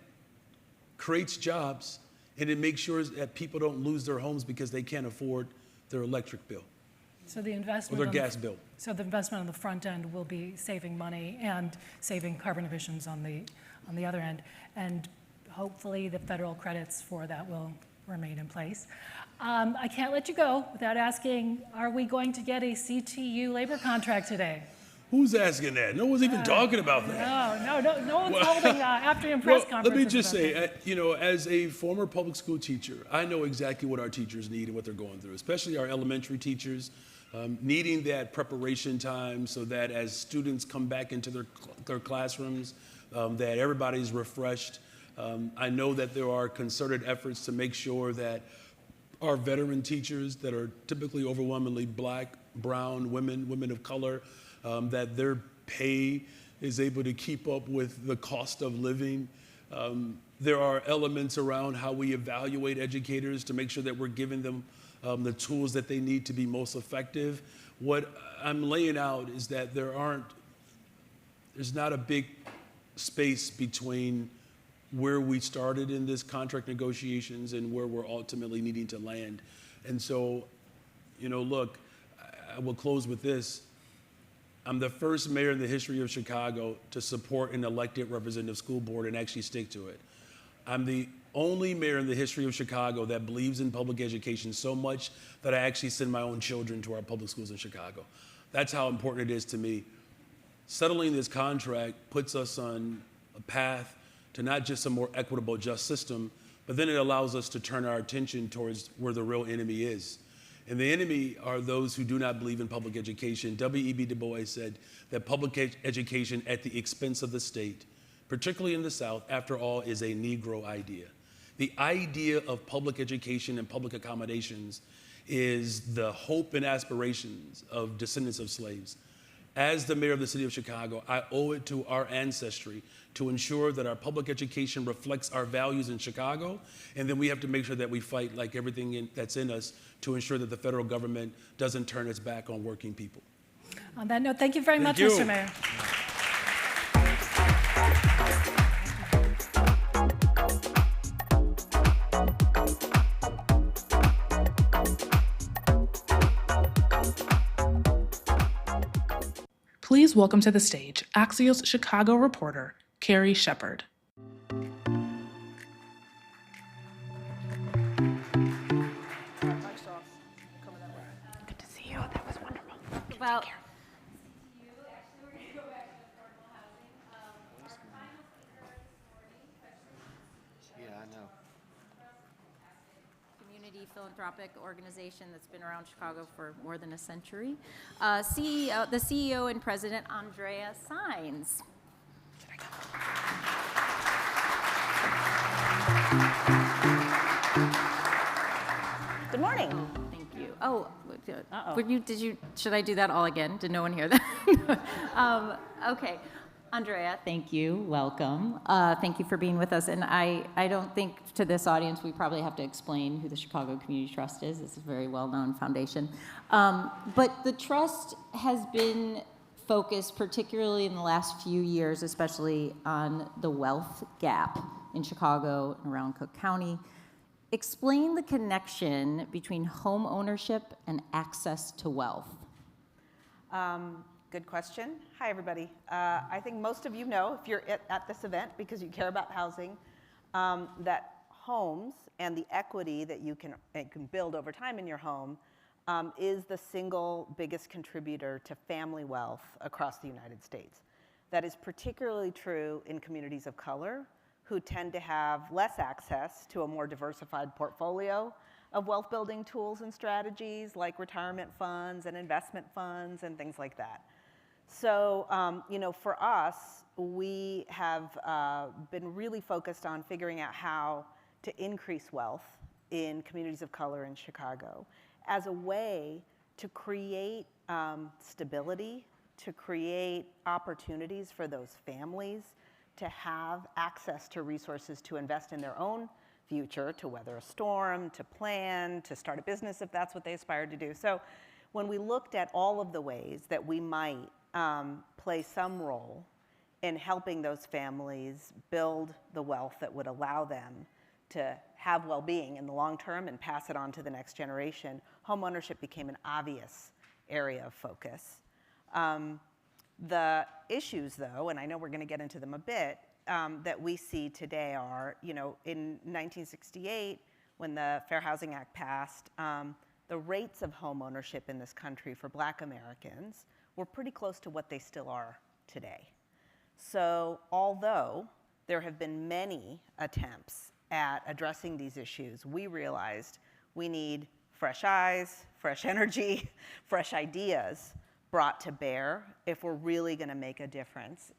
creates jobs, and it makes sure that people don't lose their homes because they can't afford their electric bill. So the investment or their gas bill. So the investment on the front end will be saving money and saving carbon emissions on the other end, and hopefully the federal credits for that will remain in place. I can't let you go without asking, are we going to get a CTU labor contract today? Who's asking that? No one's even talking about that. No one's holding afternoon press conferences. Let me just say, as a former public school teacher, I know exactly what our teachers need and what they're going through, especially our elementary teachers, needing that preparation time so that as students come back into their classrooms, that everybody's refreshed. I know that there are concerted efforts to make sure that our veteran teachers that are typically overwhelmingly Black, brown, women of color, that their pay is able to keep up with the cost of living. There are elements around how we evaluate educators to make sure that we're giving them the tools that they need to be most effective. What I'm laying out is that there's not a big space between where we started in this contract negotiations and where we're ultimately needing to land. And so, look, I will close with this. I'm the first mayor in the history of Chicago to support an elected representative school board and actually stick to it. I'm the only mayor in the history of Chicago that believes in public education so much that I actually send my own children to our public schools in Chicago. That's how important it is to me. Settling this contract puts us on a path to not just a more equitable, just system, but then it allows us to turn our attention towards where the real enemy is. And the enemy are those who do not believe in public education. W.E.B. Du Bois said that public education at the expense of the state, particularly in the South, after all, is a Negro idea. The idea of public education and public accommodations is the hope and aspirations of descendants of slaves. As the mayor of the city of Chicago, I owe it to our ancestry to ensure that our public education reflects our values in Chicago, and then we have to make sure that we fight like everything that's in us to ensure that the federal government doesn't turn its back on working people. On that note, thank you very much, you. Mr. Mayor. Please welcome to the stage Axios Chicago reporter, Carrie Shepard. Good to see you. That was wonderful. Well, Yeah, I know. community philanthropic organization that's been around Chicago for more than a century. The CEO and president, Andrea Saenz. Good morning. Thank you. Oh, should I do that all again? Did no one hear that? Okay. Andrea, thank you. Welcome. Thank you for being with us. And I don't think to this audience we probably have to explain who the Chicago Community Trust is. It's a very well-known foundation. But the trust has been focused, particularly in the last few years, especially on the wealth gap in Chicago and around Cook County. Explain the connection between home ownership and access to wealth. Good question. Hi, everybody. I think most of you know, if you're at this event because you care about housing, that homes and the equity that you can build over time in your home is the single biggest contributor to family wealth across the United States. That is particularly true in communities of color, who tend to have less access to a more diversified portfolio of wealth building tools and strategies like retirement funds and investment funds and things like that. So, for us, we have been really focused on figuring out how to increase wealth in communities of color in Chicago as a way to create stability, to create opportunities for those families to have access to resources to invest in their own future, to weather a storm, to plan, to start a business if that's what they aspire to do. So when we looked at all of the ways that we might play some role in helping those families build the wealth that would allow them to have well-being in the long term and pass it on to the next generation, homeownership became an obvious area of focus. The issues, though, and I know we're going to get into them a bit, that we see today are, in 1968, when the Fair Housing Act passed, the rates of home ownership in this country for Black Americans were pretty close to what they still are today. So although there have been many attempts at addressing these issues, we realized we need fresh eyes, fresh energy, fresh ideas brought to bear if we're really going to make a difference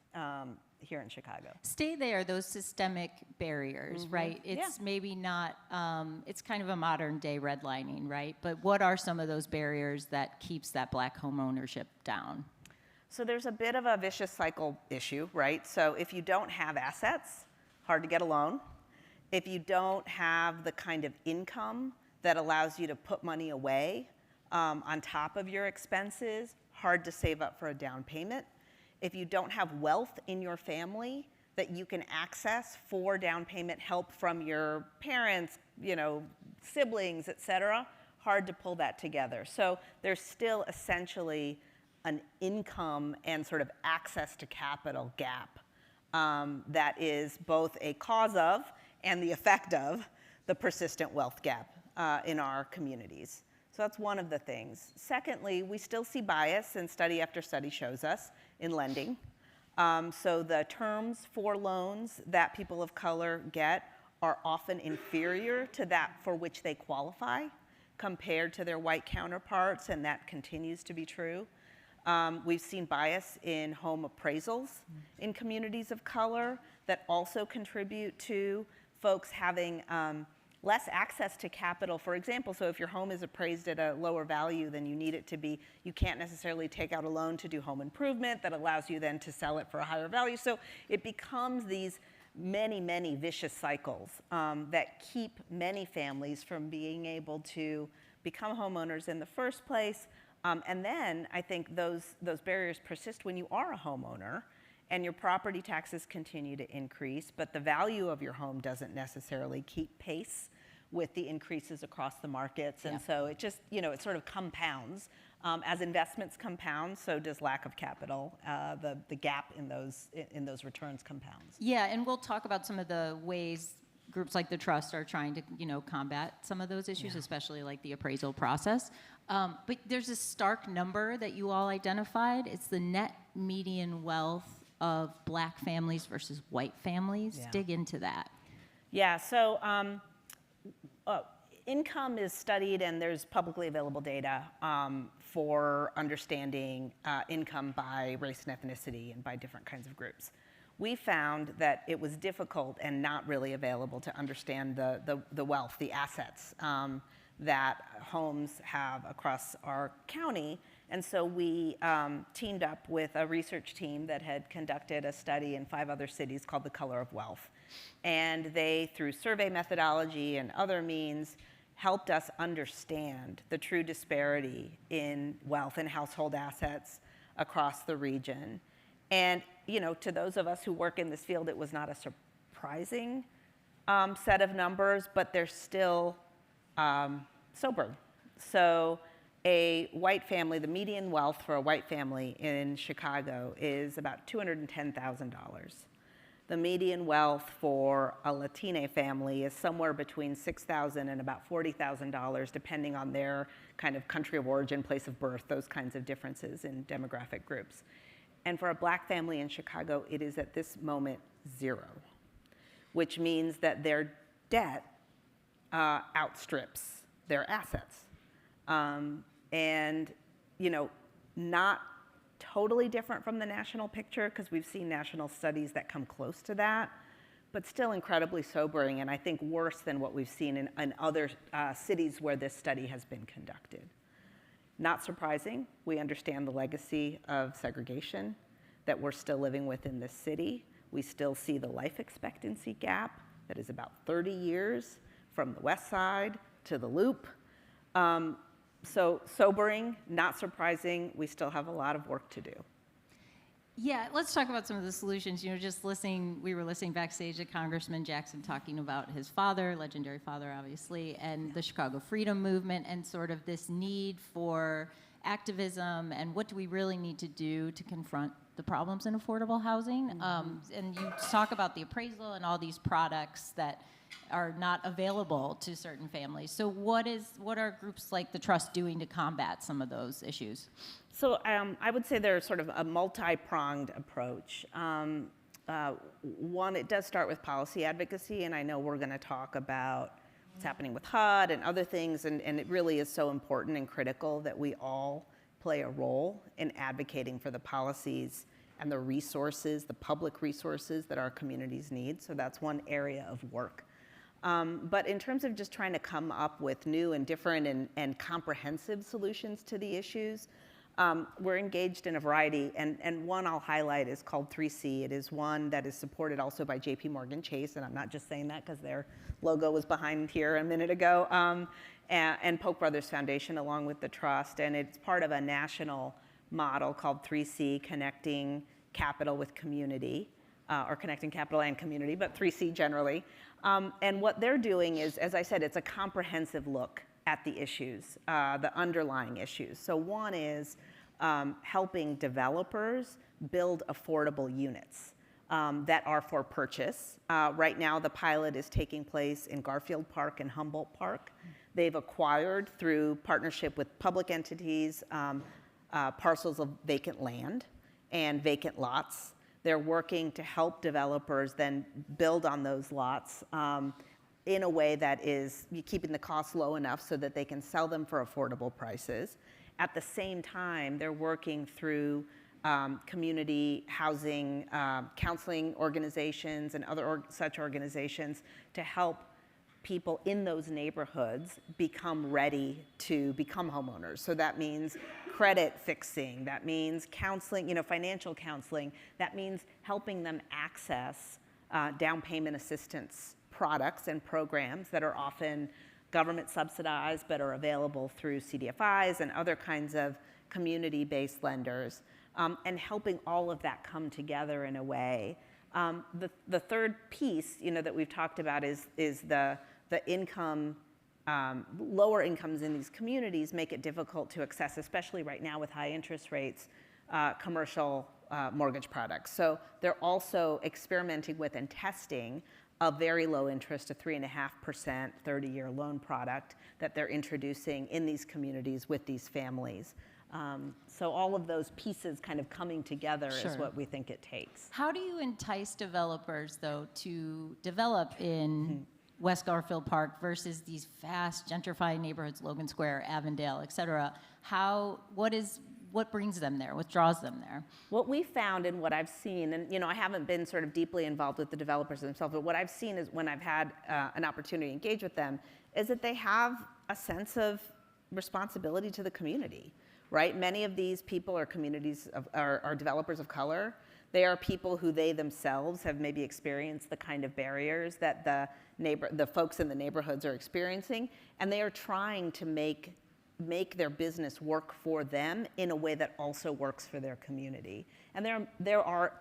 here in Chicago. Stay there, those systemic barriers, right? It's maybe not, it's kind of a modern day redlining, right? But what are some of those barriers that keeps that Black home ownership down? So there's a bit of a vicious cycle issue, right? So if you don't have assets, hard to get a loan. If you don't have the kind of income that allows you to put money away on top of your expenses, hard to save up for a down payment. If you don't have wealth in your family that you can access for down payment help from your parents, siblings, et cetera, hard to pull that together. So there's still essentially an income and sort of access to capital gap that is both a cause of and the effect of the persistent wealth gap in our communities. So that's one of the things. Secondly, we still see bias, and study after study shows us, in lending. So the terms for loans that people of color get are often inferior to that for which they qualify compared to their white counterparts, and that continues to be true. We've seen bias in home appraisals in communities of color that also contribute to folks having less access to capital. For example, so if your home is appraised at a lower value than you need it to be, you can't necessarily take out a loan to do home improvement that allows you then to sell it for a higher value. So it becomes these many, many vicious cycles that keep many families from being able to become homeowners in the first place. And then I think those barriers persist when you are a homeowner and your property taxes continue to increase, but the value of your home doesn't necessarily keep pace with the increases across the markets. And so it just, it sort of compounds. As investments compound, so does lack of capital. The gap in those returns compounds. Yeah, and we'll talk about some of the ways groups like the Trust are trying to, combat some of those issues, especially like the appraisal process. But there's a stark number that you all identified. It's the net median wealth of Black families versus white families. Yeah. Dig into that. Yeah, so income is studied, and there's publicly available data for understanding income by race and ethnicity and by different kinds of groups. We found that it was difficult and not really available to understand the wealth, the assets that homes have across our county. And so we teamed up with a research team that had conducted a study in 5 other cities called The Color of Wealth. And they, through survey methodology and other means, helped us understand the true disparity in wealth and household assets across the region. And, to those of us who work in this field, it was not a surprising set of numbers, but they're still sobering. So a white family, the median wealth for a white family in Chicago is about $210,000. The median wealth for a Latina family is somewhere between $6,000 and about $40,000, depending on their kind of country of origin, place of birth, those kinds of differences in demographic groups. And for a Black family in Chicago, it is at this moment 0, which means that their debt outstrips their assets. And, not totally different from the national picture, because we've seen national studies that come close to that, but still incredibly sobering, and I think worse than what we've seen in other cities where this study has been conducted. Not surprising, we understand the legacy of segregation that we're still living with in this city. We still see the life expectancy gap that is about 30 years from the West Side to the Loop. So sobering, not surprising, we still have a lot of work to do. Yeah, let's talk about some of the solutions. We were listening backstage at Congressman Jackson talking about his father, legendary father, obviously, and the Chicago Freedom Movement, and sort of this need for activism, and what do we really need to do to confront the problems in affordable housing. And you talk about the appraisal and all these products that are not available to certain families. So what are groups like the Trust doing to combat some of those issues? So I would say there's sort of a multi-pronged approach. One, it does start with policy advocacy, and I know we're going to talk about what's happening with HUD and other things, and it really is so important and critical that we all play a role in advocating for the policies and the resources, the public resources that our communities need. So that's one area of work. But in terms of just trying to come up with new and different and comprehensive solutions to the issues, we're engaged in a variety, and one I'll highlight is called 3C. It is one that is supported also by JP Chase, and I'm not just saying that because their logo was behind here a minute ago, and Polk Brothers Foundation along with the Trust, and it's part of a national model called 3C, connecting capital with community, or connecting capital and community, but 3C generally. And what they're doing is, as I said, it's a comprehensive look at the issues, the underlying issues. So one is helping developers build affordable units that are for purchase. Right now, the pilot is taking place in Garfield Park and Humboldt Park. They've acquired, through partnership with public entities, parcels of vacant land, and vacant lots. They're working to help developers then build on those lots in a way that is keeping the costs low enough so that they can sell them for affordable prices. At the same time, they're working through community housing counseling organizations and other such organizations to help people in those neighborhoods become ready to become homeowners. So that means credit fixing, that means counseling, financial counseling, that means helping them access down payment assistance products and programs that are often government subsidized but are available through CDFIs and other kinds of community-based lenders, and helping all of that come together in a way. The third piece, that we've talked about is the income, lower incomes in these communities make it difficult to access, especially right now with high interest rates, commercial mortgage products. So they're also experimenting with and testing a very low interest, a 3.5% 30-year loan product that they're introducing in these communities with these families. So all of those pieces kind of coming together is what we think it takes. How do you entice developers, though, to develop in West Garfield Park versus these fast gentrifying neighborhoods, Logan Square, Avondale, et cetera? What brings them there? What draws them there? What we found and what I've seen, and I haven't been sort of deeply involved with the developers themselves, but what I've seen is when I've had an opportunity to engage with them, is that they have a sense of responsibility to the community, right? Many of these people are are developers of color. They are people who they themselves have maybe experienced the kind of barriers that the folks in the neighborhoods are experiencing, and they are trying to make their business work for them in a way that also works for their community. And there are,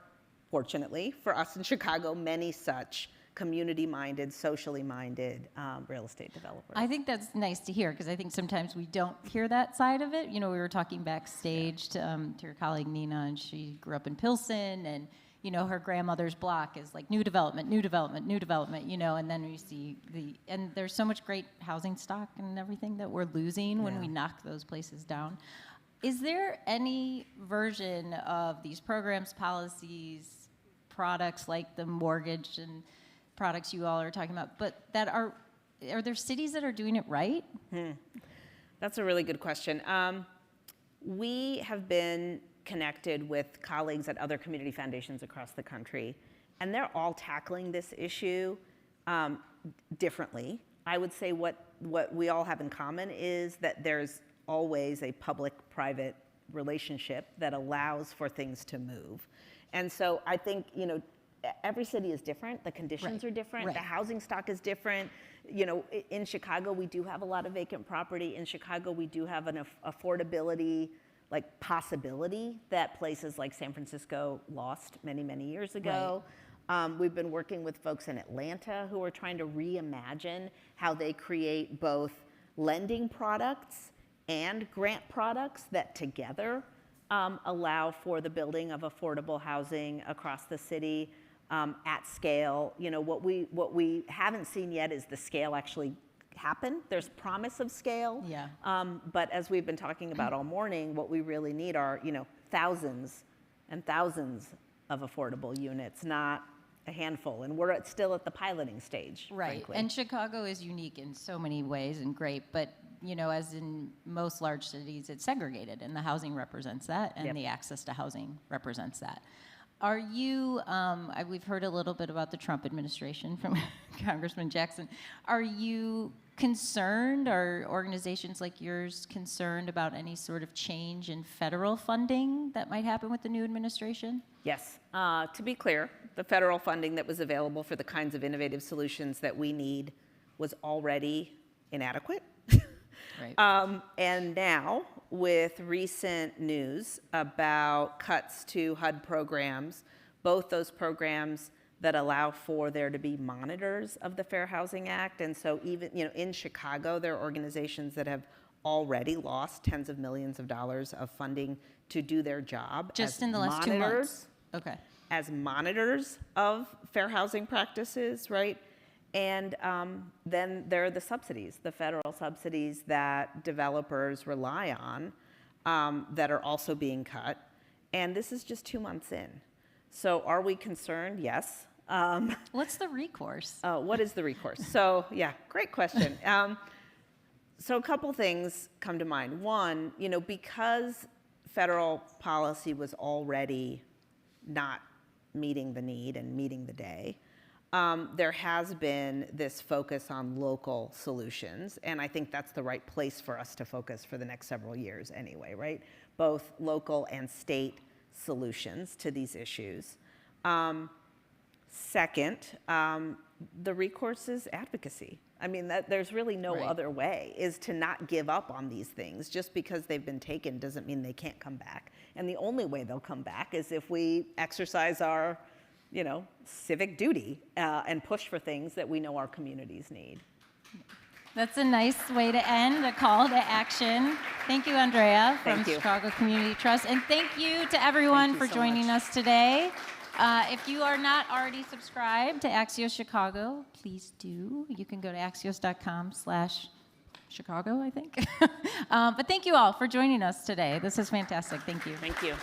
fortunately for us in Chicago, many such community-minded, socially minded real estate developers. I think that's nice to hear, because I think sometimes we don't hear that side of it. We were talking backstage to your colleague Nina, and she grew up in Pilsen, and her grandmother's block is like new development, and then we see and there's so much great housing stock and everything that we're losing when we knock those places down. Is there any version of these programs, policies, products like the mortgage and products you all are talking about, but that are there cities that are doing it right? That's a really good question. We have been connected with colleagues at other community foundations across the country, and they're all tackling this issue differently. I would say what we all have in common is that there's always a public-private relationship that allows for things to move. And so I think, every city is different, the conditions are different, the housing stock is different. In Chicago, we do have a lot of vacant property. In Chicago, we do have an affordability possibility that places like San Francisco lost many, many years ago. We've been working with folks in Atlanta who are trying to reimagine how they create both lending products and grant products that together allow for the building of affordable housing across the city at scale. What we haven't seen yet is the scale actually happen. There's promise of scale. But as we've been talking about all morning, what we really need are, thousands and thousands of affordable units, not a handful. And we're still at the piloting stage, frankly. And Chicago is unique in so many ways and great, but as in most large cities, it's segregated, and the housing represents that, and the access to housing represents that. Are you, we've heard a little bit about the Trump administration from Congressman Jackson. Are you concerned, are organizations like yours concerned about any sort of change in federal funding that might happen with the new administration? Yes. To be clear, the federal funding that was available for the kinds of innovative solutions that we need was already inadequate. And now, with recent news about cuts to HUD programs, both those programs that allow for there to be monitors of the Fair Housing Act, and so even in Chicago, there are organizations that have already lost tens of millions of dollars of funding to do their job just in the last 2 months. Okay. As monitors of fair housing practices, right? And then there are the subsidies, the federal subsidies that developers rely on that are also being cut. And this is just 2 months in. So are we concerned? Yes. What's the recourse? What is the recourse? So yeah, great question. So a couple things come to mind. One, because federal policy was already not meeting the need and meeting the day, there has been this focus on local solutions, and I think that's the right place for us to focus for the next several years anyway, right? Both local and state solutions to these issues. Second, the recourse is advocacy. I mean, there's really no other way, is to not give up on these things. Just because they've been taken doesn't mean they can't come back. And the only way they'll come back is if we exercise our, civic duty and push for things that we know our communities need. That's a nice way to end, a call to action. Thank you, Andrea, from Thank you. Chicago Community Trust. And thank you to everyone for joining us today. If you are not already subscribed to Axios Chicago, please do. You can go to axios.com/Chicago, I think. But thank you all for joining us today. This is fantastic. Thank you. Thank you.